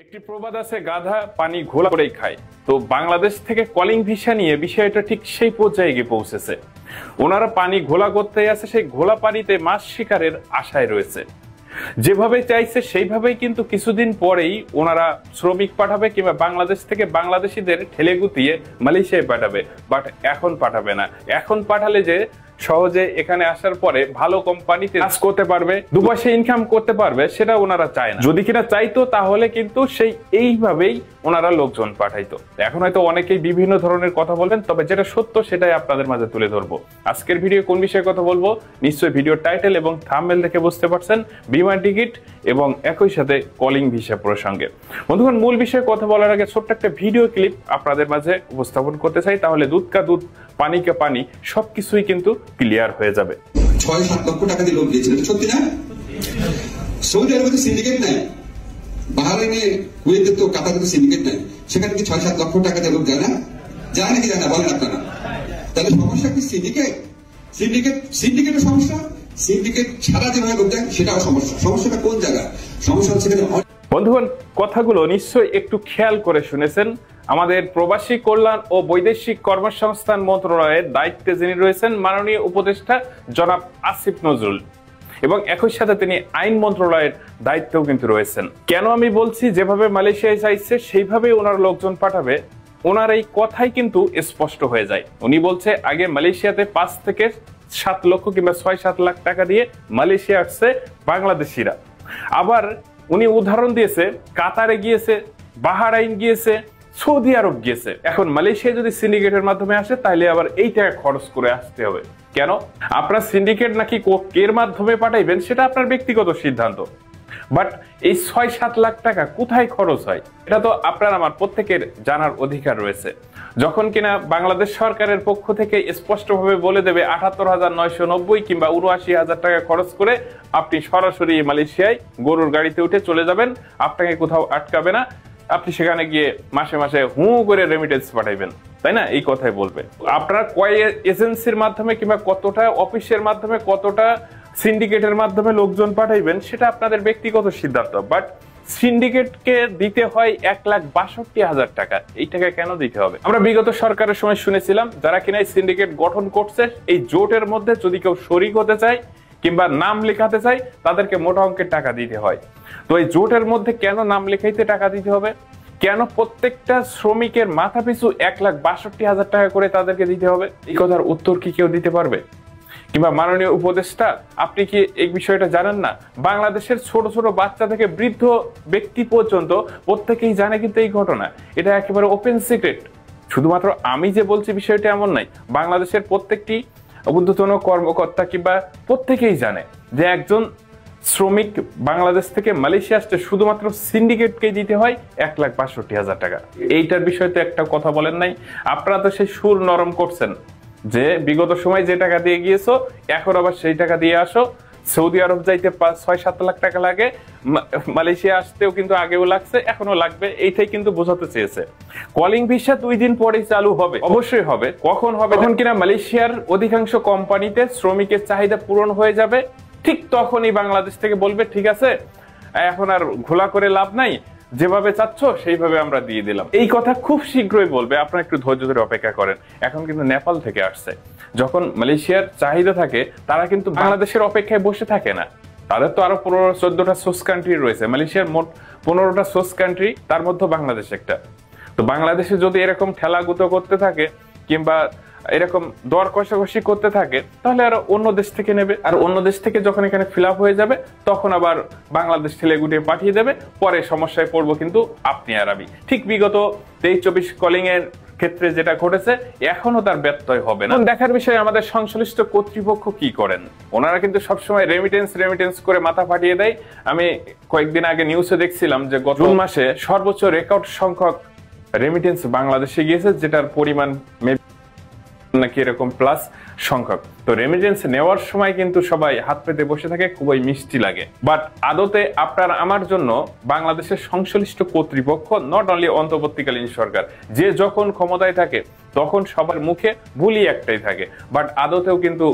একটি প্রবাদ আছে, গাধা পানি ঘোলা করেই খায়। তো বাংলাদেশ থেকে কলিং ভিসা নিয়ে বিষয়টা ঠিক সেই পর্যায়ে গিয়ে পৌঁছেছে। ওনারা পানি ঘোলা করতে আছে, সেই ঘোলা পানিতে মাছ শিকারের আশায় রয়েছে। যেভাবে চাইছে সেইভাবেই কিন্তু কিছুদিন পরেই ওনারা শ্রমিক পাঠাবে কিংবা বাংলাদেশ থেকে বাংলাদেশিদের ঠেলে গুতিয়ে মালয়েশিয়ায় পাঠাবে। বাট এখন পাঠাবে না। এখন পাঠালে যে সহজে এখানে আসার পরে ভালো কোম্পানিতে কাজ করতে পারবে, দুপাশে ইনকাম করতে পারবে, সেটা ওনারা চায় না। যদি কিনা চাইতো তাহলে কিন্তু সেই এইভাবেই ওনারা লোকজন পাঠাইতো। এখন হয়তো অনেকেই বিভিন্ন ধরনের কথা বলবেন, তবে যেটা সত্য সেটাই আপনাদের মাঝে তুলে ধরবো। আজকের ভিডিও কোন বিষয়ে কথা বলবো নিশ্চয়ই ভিডিও টাইটেল এবং থাম্বনেল দেখে বুঝতে পারছেন। বিমান টিকিট এবং একই সাথে কলিং ভিসা প্রসঙ্গে। বন্ধুগণ, মূল বিষয়ে কথা বলার আগে ছোট্ট একটা ভিডিও ক্লিপ আপনাদের মাঝে উপস্থাপন করতে চাই, তাহলে দুধ কা দুধ পানি কা পানি সবকিছুই কিন্তু ক্লিয়ার হয়ে যাবে। ৬-৭ লক্ষ টাকা দিয়ে লোক দিয়েছিল, সত্যি না? সৌদি আরবে তো সিন্ডিকেট নাই, বাহরাইনে, কুয়েতে তো, কাতারে তো সিন্ডিকেট নাই। সেখানে কি ৬-৭ লক্ষ টাকা দিয়ে লোক যায় না? যায় নাকি যায় না বলেন আপনারা? তাহলে সমস্যা কি সিন্ডিকেট? সিন্ডিকেটের সমস্যা? সিন্ডিকেট ছাড়া যেভাবে লোক যায় সেটাও সমস্যা। সমস্যাটা কোন জায়গায়? সমস্যা হচ্ছে বন্ধুগণ, কথাগুলো নিশ্চয়ই একটু খেয়াল করে শুনেছেন। আমাদের প্রবাসী কল্যাণ ও বৈদেশিক কর্মসংস্থান মন্ত্রণালয়ের দায়িত্বে যিনি রয়েছেন মাননীয় উপদেষ্টা জনাব আসিফ নজরুল, এবং একই সাথে তিনি আইন মন্ত্রণালয়ের দায়িত্বেও কিন্তু রয়েছেন। কেন আমি বলছি যেভাবে মালয়েশিয়ায় চাইছে সেইভাবেই ওনার লোকজন পাঠাবে, ওনার এই কথাই কিন্তু স্পষ্ট হয়ে যায়। উনি বলছে আগে মালয়েশিয়াতে 5 থেকে 7 লক্ষ কিংবা 6-7 লাখ টাকা দিয়ে মালয়েশিয়া আসছে বাংলাদেশিরা। আবার উনি উদাহরণ দিয়েছে কাতারে গিয়েছে, বাহরাইন গিয়েছে, সৌদি আরব গিয়েছে। এখন মালয়েশিয়া যদি সিন্ডিকেটের মাধ্যমে আসে তাহলে আবার এই টাকা খরচ করে আসতে হবে কেন? আপনার সিন্ডিকেট নাকি এর মাধ্যমে পাঠাইবেন সেটা আপনার ব্যক্তিগত সিদ্ধান্ত, বাট এই 6-7 লাখ টাকা কোথায় খরচ হয় এটা তো আপনার আমার প্রত্যেকের জানার অধিকার রয়েছে। যখন কিনা বাংলাদেশ সরকারের পক্ষ থেকে স্পষ্টভাবে বলে দেবে ৭৮,৯৯০ কিংবা ৭৯,০০০ টাকা খরচ করে আপনি সরাসরি মালয়েশিয়ায় গরুর গাড়িতে উঠে চলে যাবেন, আপনাকে কোথাও আটকাবে না, আপনি সেখানে গিয়ে মাসে মাসে হু করে রেমিটেন্স পাঠাইবেন, তাই না? এই কথাই বলবে। আপনার কয় এজেন্সির মাধ্যমে কিংবা কতটা অফিসের মাধ্যমে, কতটা সিন্ডিকেটের মাধ্যমে লোকজন পাঠাইবেন সেটা আপনাদের ব্যক্তিগত সিদ্ধান্ত। বাট সিন্ডিকেটকে দিতে হয় ১,৬২,০০০ টাকা। এই টাকা কেন দিতে হবে? আমরা বিগত সরকারের সময় শুনেছিলাম যারা কিনা এই সিন্ডিকেট গঠন করছে, এই জোটের মধ্যে যদি কেউ শরিক হতে চায় কিংবা নাম লেখাতে চাই তাদেরকে মোটা অঙ্কের টাকা দিতে হয়। তো এই জোটের মধ্যে কেন নাম লেখাইতে টাকা দিতে হবে? কেন প্রত্যেকটা শ্রমিকের মাথা পিছু ১,৬২,০০০ টাকা করে তাদেরকে দিতে হবে? এই কথার উত্তর কি কেউ দিতে পারবে? কিংবা মাননীয় উপদেষ্টা, আপনি কি এই বিষয়টা জানেন না? বাংলাদেশের ছোট ছোট বাচ্চা থেকে বৃদ্ধ ব্যক্তি পর্যন্ত প্রত্যেকেই জানে কিন্তু এই ঘটনা। এটা একেবারে ওপেন সিক্রেট। শুধুমাত্র আমি যে বলছি বিষয়টা এমন নাই, বাংলাদেশের প্রত্যেকটি ঊর্ধ্বতন কর্মকর্তা কিংবা প্রত্যেকেই জানে যে একজন শ্রমিক বাংলাদেশ থেকে মালয়েশিয়া আসতে শুধুমাত্র সিন্ডিকেটকে দিতে হয় ১,৬২,০০০ টাকা। এইটার বিষয়ে তো একটা কথা বলেন নাই। আপনারা তো সেই সুর নরম করছেন যে বিগত সময় যে টাকা দিয়ে গিয়েছো এখন আবার সেই টাকা দিয়ে আসো। সৌদি আরব যাইতে ৬-৭ লাখ টাকা লাগে, মালয়েশিয়া আসতেও কিন্তু আগেও লাগছে, এখনো লাগবে, এইটাই কিন্তু বোঝাতে চেয়েছে। কলিং ভিসা 2 দিন পরেই চালু হবে, অবশ্যই হবে। কখন হবে? যখন কিনা মালয়েশিয়ার অধিকাংশ কোম্পানিতে শ্রমিকের চাহিদা পূরণ হয়ে যাবে, ঠিক তখনই বাংলাদেশ থেকে বলবে ঠিক আছে, এখন আর ঘোলা করে লাভ নাই, যেভাবে চাচ্ছ সেইভাবে আমরা দিয়ে দিলাম। এই কথা খুব শীঘ্রই বলবে, আপনারা একটু ধৈর্য ধরে অপেক্ষা করেন। এখন কিন্তু নেপাল থেকে আসছে। যখন মালয়েশিয়ার চাহিদা থাকে তারা কিন্তু বাংলাদেশের অপেক্ষায় বসে থাকে না। তাদের তো আরো 15-14টা সোর্স কান্ট্রি রয়েছে। মালয়েশিয়ার মোট 15টা সোর্স কান্ট্রি, তার মধ্যে বাংলাদেশ একটা। তো বাংলাদেশে যদি এরকম ঠেলাগুতো করতে থাকে কিংবা এরকম দর কষাকষি করতে থাকে তাহলে আর অন্য দেশ থেকে নেবে, আর অন্য দেশ থেকে যখন এখানে ফিল আপ হয়ে যাবে তখন আবার বাংলাদেশ ঠেলে গুটিয়ে পাঠিয়ে দেবে। পরে সমস্যায় পড়বো কিন্তু আপনি আর আমি। ঠিক বিগত 23-24 কলিং এর ক্ষেত্রে যেটা ঘটেছে, এখনো তার ব্যত্যয় হবে না। দেখার বিষয়ে আমাদের সংশ্লিষ্ট কর্তৃপক্ষ কি করেন। ওনারা কিন্তু সবসময় রেমিটেন্স করে মাথা ফাটিয়ে দেয়। আমি কয়েকদিন আগে নিউজে দেখছিলাম যে গত জুন মাসে সর্বোচ্চ রেকর্ড সংখ্যক রেমিটেন্স বাংলাদেশে গিয়েছে, যেটার পরিমাণ নাকি এরকম প্লাস সংখ্যক। তো রেমিটেন্স নেওয়ার সময় কিন্তু সবাই হাত পেতে বসে থাকে, খুবই মিষ্টি লাগে। বাট আদতে আপনার আমার জন্য বাংলাদেশের সংশ্লিষ্ট কর্তৃপক্ষ, নট অনলি অন্তর্বর্তীকালীন সরকার, যে যখন ক্ষমতায় থাকে তখন সবার মুখে ভুলই একটাই থাকে, বাট আদতেও কিন্তু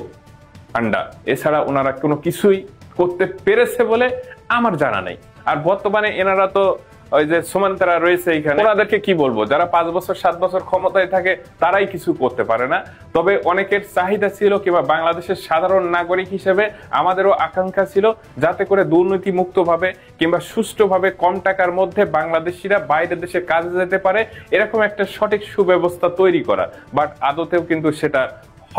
আন্ডা। এছাড়া ওনারা কোনো কিছুই করতে পেরেছে বলে আমার জানা নেই। আর বর্তমানে এনারা তো ওই যে সুমন্তরা রয়েছে এখানে, ওনাদেরকে কি বলবো, যারা 5 বছর 7 বছর ক্ষমতায় থাকে তারাই কিছু করতে পারে না। তবে অনেকের চাহিদা ছিল কিংবা বাংলাদেশের সাধারণ নাগরিক হিসেবে আমাদেরও আকাঙ্ক্ষা ছিল যাতে করে দুর্নীতি মুক্তভাবে কিংবা সুষ্ঠুভাবে কম টাকার মধ্যে বাংলাদেশিরা বাইরের দেশে কাজে যেতে পারে, এরকম একটা সঠিক সুব্যবস্থা তৈরি করা। বাট আদতেও কিন্তু সেটা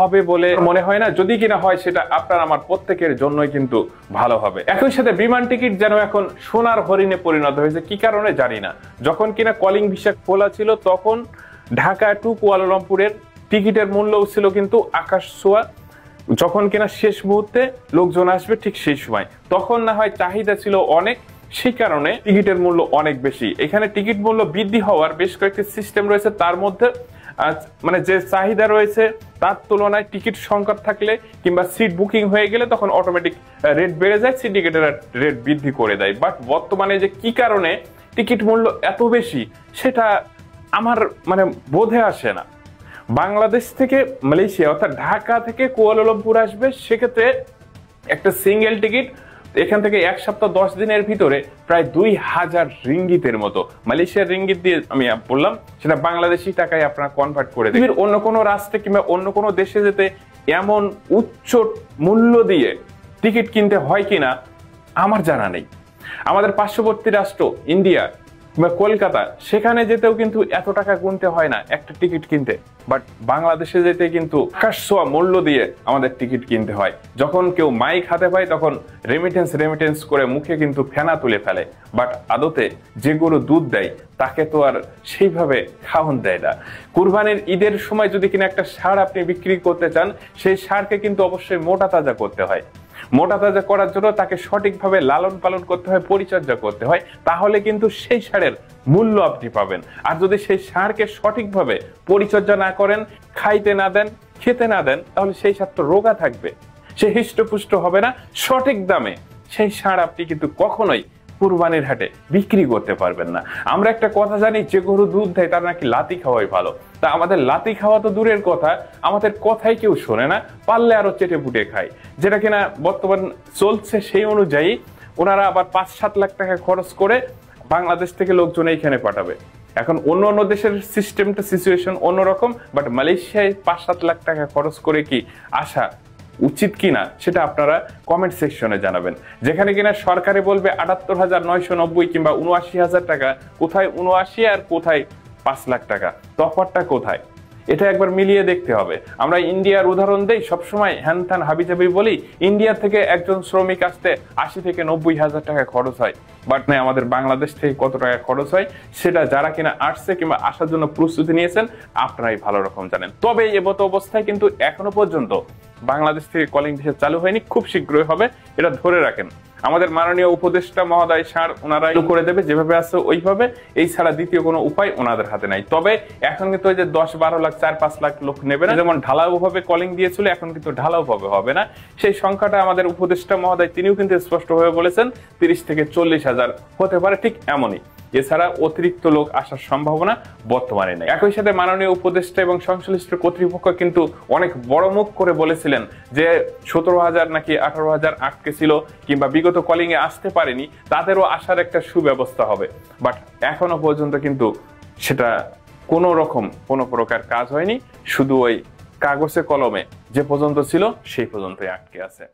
হবে বলে মনে হয় না। যদি কিনা হয় সেটা আপনার আমার প্রত্যেকের জন্যই কিন্তু ভালো হবে। একই সাথে বিমান টিকিট যেন এখন সোনার হরিণে পরিণত হয়েছে, কি কারণে জানি না। যখন কিনা কলিং ভিসা খোলা ছিল তখন ঢাকা টু কুয়ালালামপুরের টিকিটের মূল্যও ছিল কিন্তু আকাশ ছোঁয়া। যখন কিনা শেষ মুহূর্তে লোকজন আসবে ঠিক সেই সময়, তখন না হয় চাহিদা ছিল অনেক, সেই কারণে টিকিটের মূল্য অনেক বেশি। এখানে টিকিট মূল্য বৃদ্ধি হওয়ার বেশ কয়েকটি সিস্টেম রয়েছে, তার মধ্যে মানে যে চাহিদা রয়েছে তার তুলনায় টিকিট সংকট থাকলে কিংবা সিট বুকিং হয়ে গেলে তখন অটোমেটিক রেট বেড়ে যায়, সিন্ডিকেটের রেট বৃদ্ধি করে দেয়। বাট বর্তমানে যে কি কারণে টিকিট মূল্য এত বেশি সেটা আমার মানে বোধে আসে না। বাংলাদেশ থেকে মালয়েশিয়া অর্থাৎ ঢাকা থেকে কুয়ালালামপুর আসবে, সেক্ষেত্রে একটা সিঙ্গেল টিকিট এখান থেকে 1 সপ্তাহ 10 দিনের ভিতরে প্রায় 2000 রিঙ্গিতের মতো, মালয়েশিয়ার রিঙ্গিত দিয়ে আমি বললাম, সেটা বাংলাদেশি টাকায় আপনারা কনভার্ট করে দেবেন। অন্য কোনো রাষ্ট্রে কিংবা অন্য কোনো দেশে যেতে এমন উচ্চ মূল্য দিয়ে টিকিট কিনতে হয় কিনা আমার জানা নেই। আমাদের পার্শ্ববর্তী রাষ্ট্র ইন্ডিয়া কিংবা কলকাতা, সেখানে যেতেও কিন্তু এত টাকা গুনতে হয় না একটা টিকিট কিনতে। বাট বাংলাদেশে যেতে কিন্তু আকাশ ছোঁয়া মূল্য দিয়ে আমাদের টিকিট কিনতে হয়। যখন কেউ মাইক হাতে পায় তখন রেমিটেন্স করে মুখে কিন্তু ফেনা তুলে ফেলে। বাট আদতে যে গরু দুধ দেয় তাকে তো আর সেইভাবে খাওয়ান দেয় না। কুরবানির ঈদের সময় যদি কিনা একটা ষাঁড় আপনি বিক্রি করতে চান, সেই ষাঁড়কে কিন্তু অবশ্যই মোটা তাজা করতে হয়। মোটা তাজা করার জন্য তাকে সঠিকভাবে লালন পালন করতে হয়, পরিচর্যা করতে হয়, তাহলে কিন্তু সেই ষাঁড়ের মূল্য আপনি পাবেন। আর যদি সেই ষাঁড়কে সঠিকভাবে পরিচর্যা না করেন, খাইতে না দেন, খেতে না দেন, তাহলে সেই ষাঁড় তো রোগা থাকবে, সে হৃষ্টপুষ্ট হবে না। সঠিক দামে সেই ষাঁড় আপনি কিন্তু কখনোই কুরবানির হাটে বিক্রি করতে পারবেন না। আমরা একটা কথা জানি, যে গরু দুধ দেয় তার নাকি লাতি খাওয়াই ভালো। তা আমাদের লাতি খাওয়া তো দূরের কথা, আমাদের কথাই কেউ শোনে না, পারলে আরো চেটে পুটে খায়। যেটা কিনা বর্তমান চলছে সেই অনুযায়ী ওনারা আবার 5-7 লাখ টাকা খরচ করে বাংলাদেশ থেকে লোকজন এইখানে পাঠাবে। এখন অন্য দেশের সিস্টেমটা সিচুয়েশন অন্যরকম, বাট মালয়েশিয়ায় 5-7 লাখ টাকা খরচ করে কি আসা উচিত কিনা সেটা আপনারা কমেন্ট সেকশনে জানাবেন। যেখানে কিনা সরকারে বলবে 78,990 কিংবা 79,000 টাকা, কোথায় 79 আর কোথায় 5 লাখ টাকা, তফাৎটা কোথায় এটা একবার মিলিয়ে দেখতে হবে। আমরা ইন্ডিয়ার উদাহরণ দেই সবসময়, হ্যান ত্যান হাবিজাবি বলি, ইন্ডিয়া থেকে একজন শ্রমিক আসতে 80 থেকে 90,000 টাকা খরচ হয়। বাট না, আমাদের বাংলাদেশ থেকে কত টাকা খরচ হয় সেটা যারা কিনা আসছে কিংবা আসার জন্য প্রস্তুতি নিয়েছেন আপনারাই ভালো রকম জানেন। তবে এবত অবস্থায় কিন্তু এখনো পর্যন্ত বাংলাদেশ থেকে কলিং ভিসা চালু হয়নি, খুব শীঘ্রই হবে, এটা ধরে রাখেন। আমাদের মাননীয় উপদেষ্টা মহোদয় স্যার ওনারাই করে দেবে, যেভাবে আছে ওইভাবে, এই ছাড়া দ্বিতীয় কোনো উপায় ওনাদের হাতে নাই। তবে এখন কিন্তু ওই যে 10-12 লাখ 4-5 লাখ লোক নেবে না, যেমন ঢালাও ভাবে কলিং দিয়েছিল, এখন কিন্তু ঢালাও ভাবে হবে না। সেই সংখ্যাটা আমাদের উপদেষ্টা মহোদয় তিনিও কিন্তু স্পষ্টভাবে বলেছেন 30 থেকে 40,000 হতে পারে, ঠিক এমনই। এছাড়া অতিরিক্ত লোক আসার সম্ভাবনা বর্তমানে নেই। একই সাথে মাননীয় উপদেষ্টা এবং সংশ্লিষ্ট কর্তৃপক্ষ কিন্তু অনেক বড় মুখ করে বলেছিলেন যে 17,000 নাকি 18,000 আটকে ছিল কিংবা বিগত কলিং এ আসতে পারেনি, তাদেরও আসার একটা সুব্যবস্থা হবে। বাট এখনো পর্যন্ত কিন্তু সেটা কোনো প্রকার কাজ হয়নি, শুধু ওই কাগজে কলমে যে পর্যন্ত ছিল সেই পর্যন্তই আটকে আছে।